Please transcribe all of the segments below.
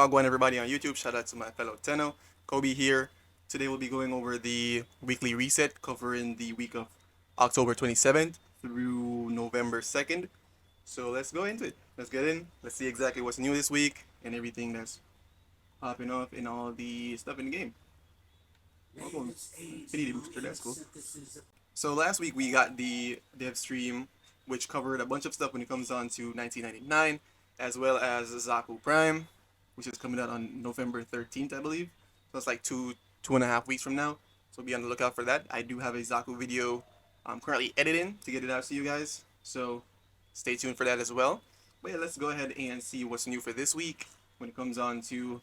Wagwan everybody on YouTube, shout out to my fellow Tenno, Kobe here. Today we'll be going over the weekly reset covering the week of October 27th through November 2nd. So let's go into it. Let's get in. Let's see exactly what's new this week and everything that's popping up and all the stuff in the game. Oh, Infinity Booster, that's cool. So last week we got the dev stream, which covered a bunch of stuff when it comes on to 1999, as well as Zaku Prime, which is coming out on November 13th, I believe. So it's like 2.5 weeks from now. So be on the lookout for that. I do have a Zaku video I'm currently editing to get it out to you guys. So stay tuned for that as well. But yeah, let's go ahead and see what's new for this week when it comes on to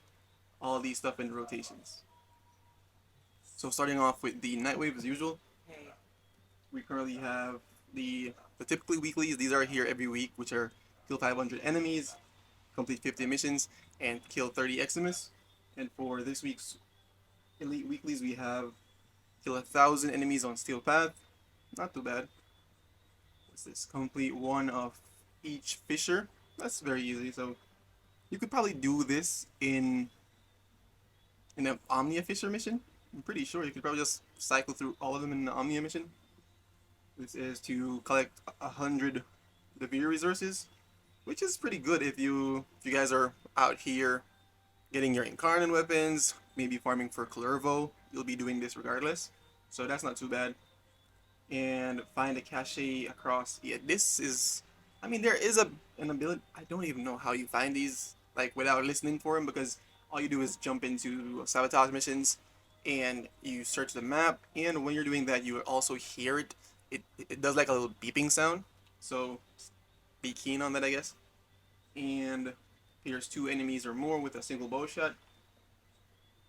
all these stuff in the rotations. So starting off with the Nightwave as usual. We currently have the typically weeklies. These are here every week, which are kill 500 enemies, complete 50 missions, and kill 30 Eximus. And for this week's elite weeklies, we have kill 1,000 enemies on Steel Path. Not too bad. What's this? Complete one of each Fisher. That's very easy. So you could probably do this in an Omnia Fisher mission. I'm pretty sure you could probably just cycle through all of them in the Omnia mission. This is to collect 100 Devere resources, which is pretty good if you guys are out here getting your Incarnate weapons, maybe farming for Clervo. You'll be doing this regardless, so that's not too bad. And find a cache across. Yeah, this is. I mean, there is an ability. I don't even know how you find these like without listening for them, because all you do is jump into sabotage missions and you search the map, and when you're doing that you also hear it. It does like a little beeping sound, so be keen on that, I guess. And here's 2 enemies or more with a single bow shot,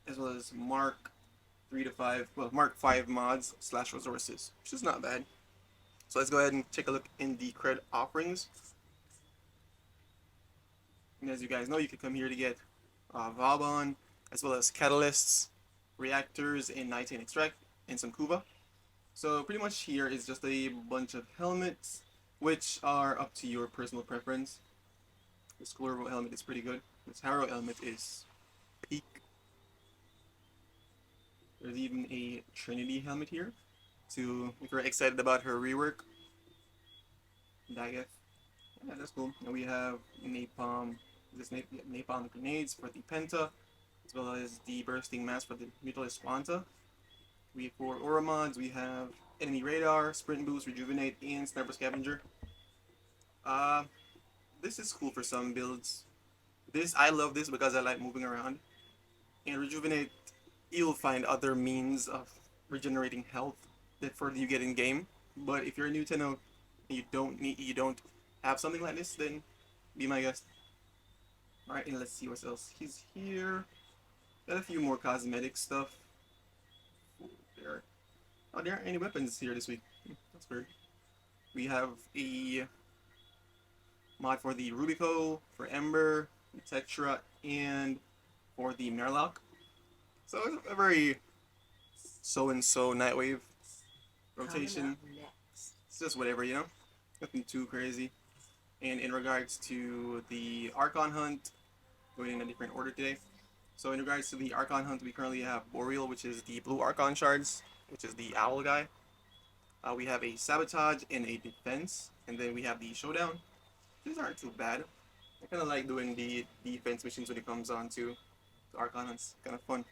as well as Mark 3 to 5, well, Mark 5 mods / resources, which is not bad. So let's go ahead and take a look in the cred offerings. And as you guys know, you can come here to get Vauban, as well as catalysts, reactors, and 19 extract, and some Kuva. So pretty much here is just a bunch of helmets, which are up to your personal preference. This Clervo helmet is pretty good. This Harrow helmet is peak. There's even a Trinity helmet here, to if you're excited about her rework. Daggett. Yeah, that's cool. And we have napalm, napalm grenades for the Penta, as well as the bursting mass for the Mutalist Spanta. For aura mods, we have enemy radar, sprint boost, rejuvenate, and sniper scavenger. This is cool for some builds. I love this because I like moving around. And rejuvenate, you'll find other means of regenerating health that further you get in game. But if you're a new Tenno and you don't have something like this, then be my guest. Alright, and let's see what else. He's here. Got a few more cosmetic stuff. There aren't any weapons here this week. That's weird. We have a mod for the Rubico, for Ember, Tetra, and for the Merlock. So it's a very so-and-so Nightwave rotation. It's just whatever, you know? Nothing too crazy. And in regards to the Archon Hunt, going in a different order today. So in regards to the Archon Hunt, we currently have Boreal, which is the blue Archon shards, which is the owl guy. We have a Sabotage and a Defense, and then we have the Showdown. These aren't too bad. I kind of like doing the defense missions when it comes on to the Archon Hunts. Kind of fun.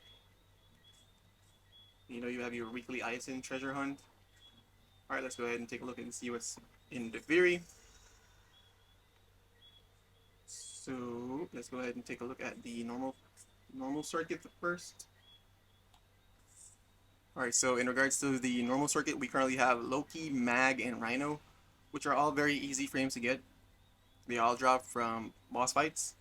You know, you have your weekly Ison treasure hunt. Alright, let's go ahead and take a look and see what's in the Devere. So let's go ahead and take a look at the normal circuit first. Alright, so in regards to the normal circuit, we currently have Loki, Mag, and Rhino, which are all very easy frames to get. They all drop from boss fights.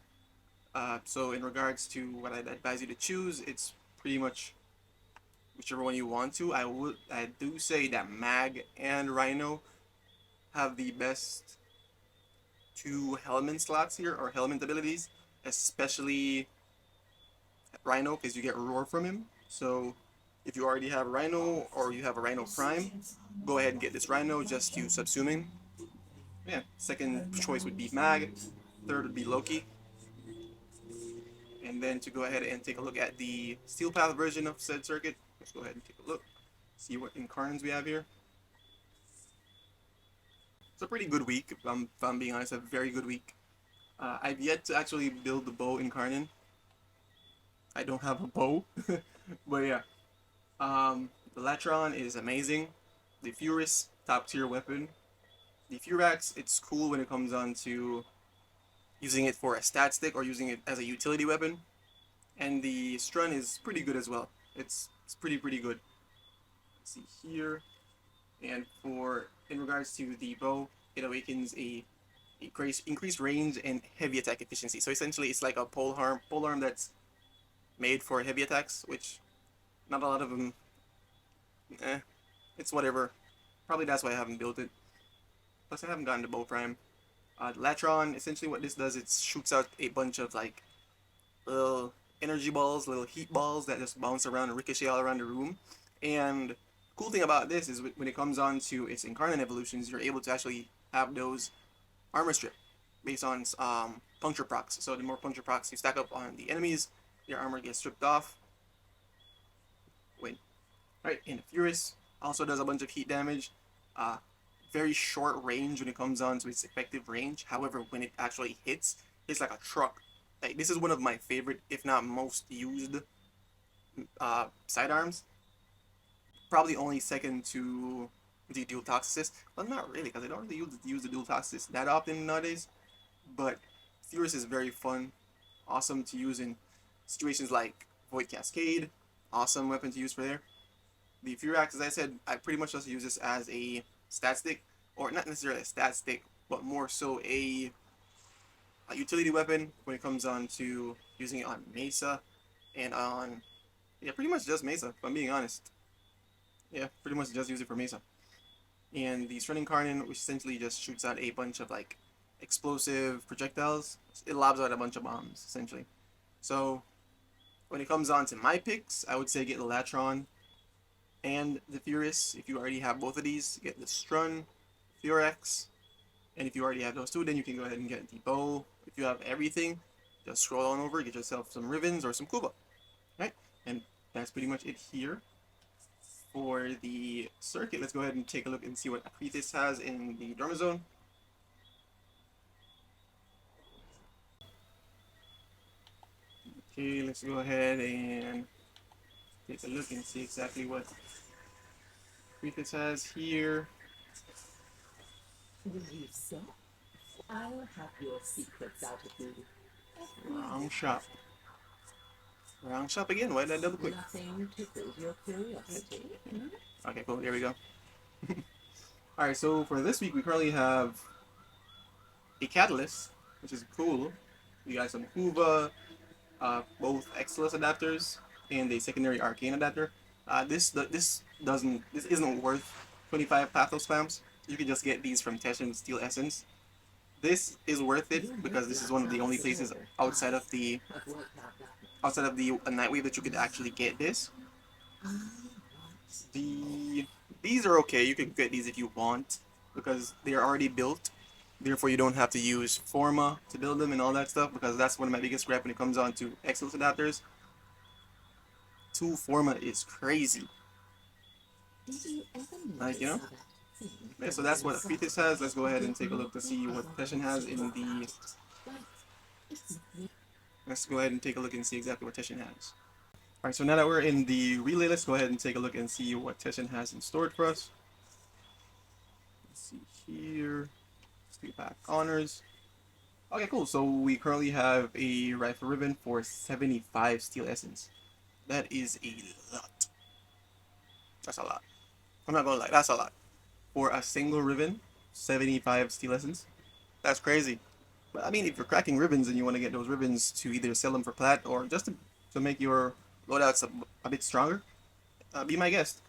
So in regards to what I'd advise you to choose, it's pretty much whichever one you want to. I do say that Mag and Rhino have the best 2 helmet slots here, or helmet abilities, especially Rhino, because you get Roar from him. So if you already have Rhino or you have a Rhino Prime, go ahead and get this Rhino just to subsuming. Yeah, second choice would be Mag, third would be Loki. And And then to go ahead and take a look at the Steel Path version of said circuit, let's go ahead and take a look, see what incarnates we have here. It's a pretty good week, if I'm being honest, a very good week. I've yet to actually build the bow incarnate. I don't have a bow, but yeah. The Latron is amazing. The Furus, top tier weapon. The Furax, it's cool when it comes on to using it for a stat stick or using it as a utility weapon. And the Strun is pretty good as well. It's pretty good. Let's see here. And in regards to the bow, it awakens a increased range and heavy attack efficiency. So essentially, it's like a pole arm that's made for heavy attacks, which not a lot of them. It's whatever. Probably that's why I haven't built it. Plus, I haven't gotten the Warframe. Latron, essentially what this does, it shoots out a bunch of like little energy balls, little heat balls that just bounce around and ricochet all around the room. And cool thing about this is when it comes on to its incarnate evolutions, you're able to actually have those armor strip based on puncture procs. So the more puncture procs you stack up on the enemies, your armor gets stripped off. Wait. Right, and the Furus also does a bunch of heat damage. Very short range when it comes on to its effective range. However, when it actually hits, it's like a truck. Like, this is one of my favorite, if not most used, sidearms. Probably only second to the dual toxicist. Well, not really, because I don't really use the dual toxicist that often nowadays. But Furus is very fun, awesome to use in situations like Void Cascade. Awesome weapon to use for there. The Furax, as I said, I pretty much just use this as a stat stick, or not necessarily a stat stick, but more so a utility weapon when it comes on to using it on Mesa and on, yeah, pretty much just Mesa, if I'm being honest. Yeah, pretty much just use it for Mesa. And the Strun Incarnate, which essentially just shoots out a bunch of like explosive projectiles. It lobs out a bunch of bombs, essentially. So when it comes on to my picks, I would say get the Latron and the Furus. If you already have both of these, get the Strun, Furax, and if you already have those two, then you can go ahead and get the bow. If you have everything, just scroll on over, get yourself some Rivens or some Kuba. Right? And that's pretty much it here. For the circuit, let's go ahead and take a look and see what Arcithis has in the Dorma Zone. Okay, let's go ahead and take a look and see exactly what Arcithis has here. Believe so? I'll have your secrets out of you. Wrong shop. Wrong shop again. Why did I double click? Nothing tickles your curiosity. Okay, cool. There we go. Alright, so for this week, we currently have a Catalyst, which is cool. We got some Kuva, both Exilus adapters, and a secondary Arcane adapter. This isn't worth 25 Pathos spams. You can just get these from Teshin Steel Essence. This is worth it because this is one of the only places outside of the Nightwave that you could actually get this. These are okay. You can get these if you want because they are already built. Therefore, you don't have to use Forma to build them and all that stuff because that's one of my biggest gripe when it comes on to Exilus adapters. 2 Forma is crazy. Like, you know? Yeah, so that's what Arcithis has. Let's go ahead and take a look to see what Teshin has in the... Let's go ahead and take a look and see exactly what Teshin has. Alright, so now that we're in the relay, let's go ahead and take a look and see what Teshin has in store for us. Let's see here. Steel Pack Honors. Okay, cool. So we currently have a Rifle Ribbon for 75 Steel Essence. That is a lot. That's a lot. I'm not gonna lie, that's a lot. For a single ribbon, 75 Steel Essence. That's crazy. But I mean, if you're cracking ribbons and you want to get those ribbons to either sell them for plat or just to make your loadouts a bit stronger, be my guest.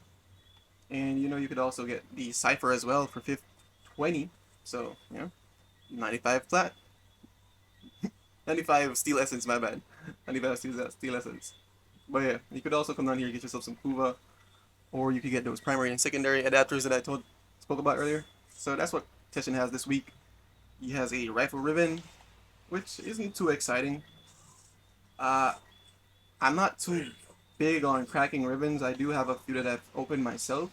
And you know, you could also get the Cypher as well for 20. So, you know, 95 plat. 95 Steel Essence, my bad. 95 Steel Essence. But yeah, you could also come down here and get yourself some Kuva. Or you could get those primary and secondary adapters that I spoke about earlier. So that's what Teshin has this week. He has a Rifle Ribbon, which isn't too exciting. Uh, I'm not too big on cracking ribbons. I do have a few that I've opened myself,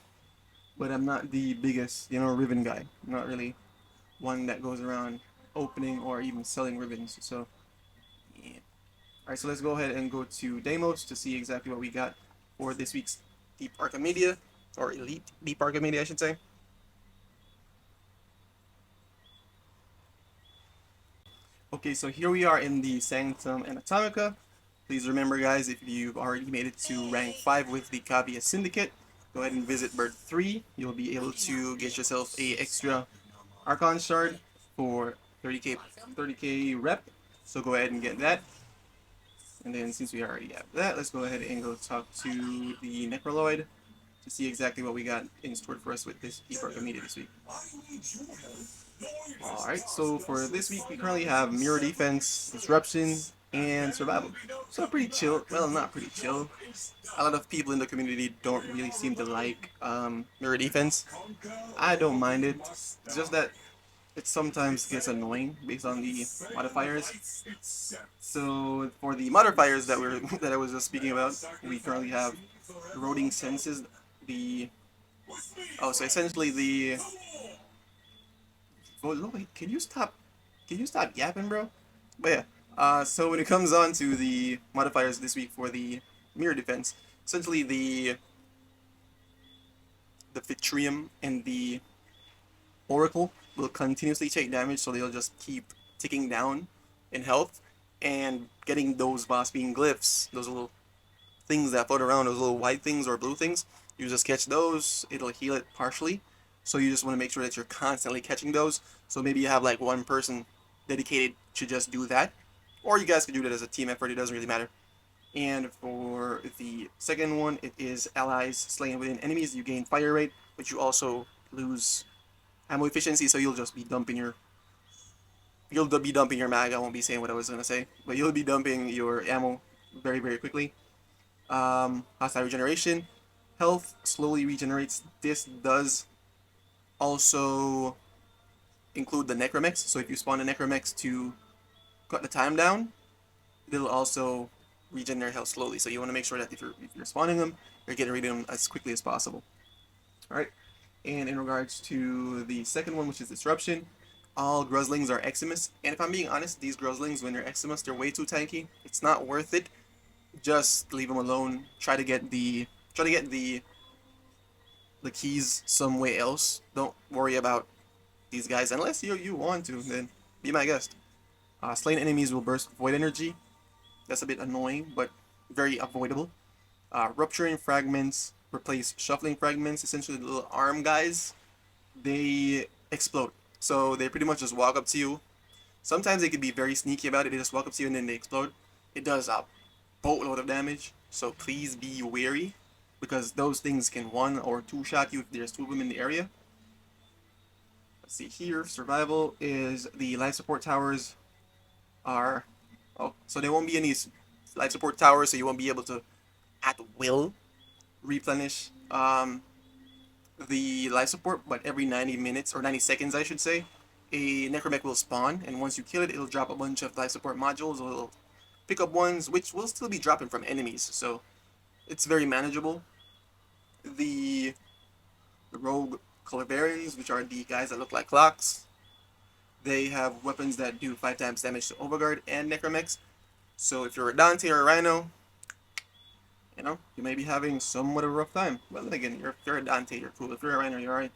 but I'm not the biggest, ribbon guy. I'm not really one that goes around opening or even selling ribbons. So, yeah. All right, so let's go ahead and go to Deimos to see exactly what we got for this week's Deep Archimedea, or Elite Deep Archimedea, I should say. Okay, so here we are in the Sanctum Anatomica. Please remember, guys, if you've already made it to rank 5 with the Kaguya Syndicate, go ahead and visit Bird 3. You'll be able to get yourself a extra Archon Shard for 30k rep. So go ahead and get that. And then since we already have that, let's go ahead and go talk to the Necroloid to see exactly what we got in store for us with this Deep Archimedea this week. Alright, so for this week we currently have Mirror Defense, Disruption, and Survival. So pretty chill. Well, not pretty chill. A lot of people in the community don't really seem to like Mirror Defense. I don't mind it. It's just that it sometimes gets annoying based on the modifiers. So for the modifiers that we're that I was just speaking about, we currently have Eroding Senses, the so essentially the wait, can you stop yapping, bro? But yeah, so when it comes on to the modifiers this week for the mirror defense, essentially the Vitrium and the Oracle will continuously take damage, so they'll just keep ticking down in health, and getting those boss being glyphs, those little things that float around, those little white things or blue things, you just catch those, it'll heal it partially. So you just want to make sure that you're constantly catching those. So maybe you have like one person dedicated to just do that, or you guys could do that as a team effort, it doesn't really matter. And for the second one, it is allies slain within enemies. You gain fire rate, but you also lose ammo efficiency, so you'll be dumping your mag. I won't be saying what I was gonna say, but you'll be dumping your ammo very, very quickly. Hostile regeneration, health slowly regenerates. This does also include the Necromex, so if you spawn a Necromex to cut the time down, it'll also regenerate health slowly. So you want to make sure that if you're spawning them, you're getting rid of them as quickly as possible. All right. And in regards to the second one, which is Disruption, all Gruslings are Eximus. And if I'm being honest, these Gruslings, when they're Eximus, they're way too tanky. It's not worth it. Just leave them alone. Try to get the keys some way else. Don't worry about these guys unless you want to. Then be my guest. Slain enemies will burst void energy. That's a bit annoying, but very avoidable. Rupturing fragments replace shuffling fragments. Essentially, the little arm guys, they explode. So they pretty much just walk up to you. Sometimes they could be very sneaky about it. They just walk up to you and then they explode. It does a boatload of damage. So please be wary, because those things can one or two shot you if there's two of them in the area. Let's see here. Survival is the life support towers are. Oh, so there won't be any life support towers, so you won't be able to at will replenish the life support, but every 90 minutes, or 90 seconds I should say, a necromech will spawn, and once you kill it, it'll drop a bunch of life support modules, or it'll pick up ones which will still be dropping from enemies, so it's very manageable. The rogue Calaverians, which are the guys that look like clocks, they have weapons that do 5 times damage to Overguard and Necromechs. So if you're a Dante or a Rhino, you may be having somewhat of a rough time. Well, then again, if you're a Dante, you're cool. If you're a Rhino, you're alright.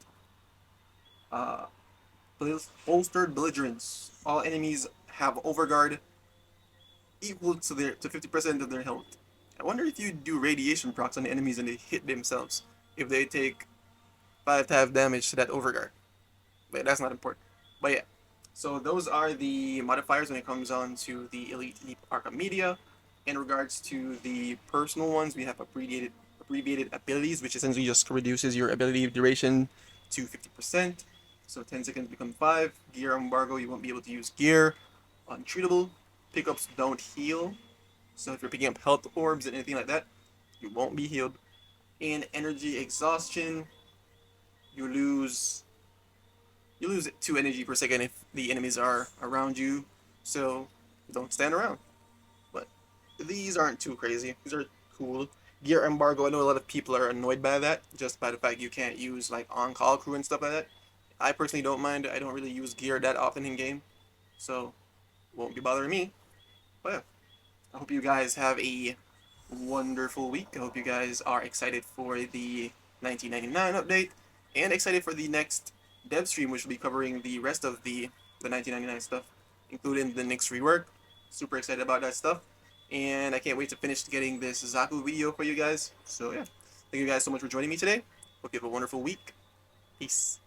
Uh, Bolstered Belligerents. All enemies have Overguard equal to 50% of their health. I wonder if you do radiation procs on the enemies and they hit themselves, if they take 5 times damage to that Overguard. But that's not important. But yeah, so those are the modifiers when it comes on to the Elite Deep Archimedea. In regards to the personal ones, we have abbreviated abilities, which essentially just reduces your ability duration to 50%. So 10 seconds become 5. Gear embargo, you won't be able to use gear. Untreatable. Pickups don't heal. So if you're picking up health orbs and anything like that, you won't be healed. In energy exhaustion, you lose 2 energy per second if the enemies are around you. So don't stand around. But these aren't too crazy. These are cool. Gear embargo, I know a lot of people are annoyed by that, just by the fact you can't use like on-call crew and stuff like that. I personally don't mind. I don't really use gear that often in game, so won't be bothering me. But yeah, I hope you guys have a wonderful week. I hope you guys are excited for the 1999 update and excited for the next dev stream, which will be covering the rest of the 1999 stuff, including the next rework. Super excited about that stuff, and I can't wait to finish getting this Zaku video for you guys. So yeah, thank you guys so much for joining me today. Hope you have a wonderful week. Peace.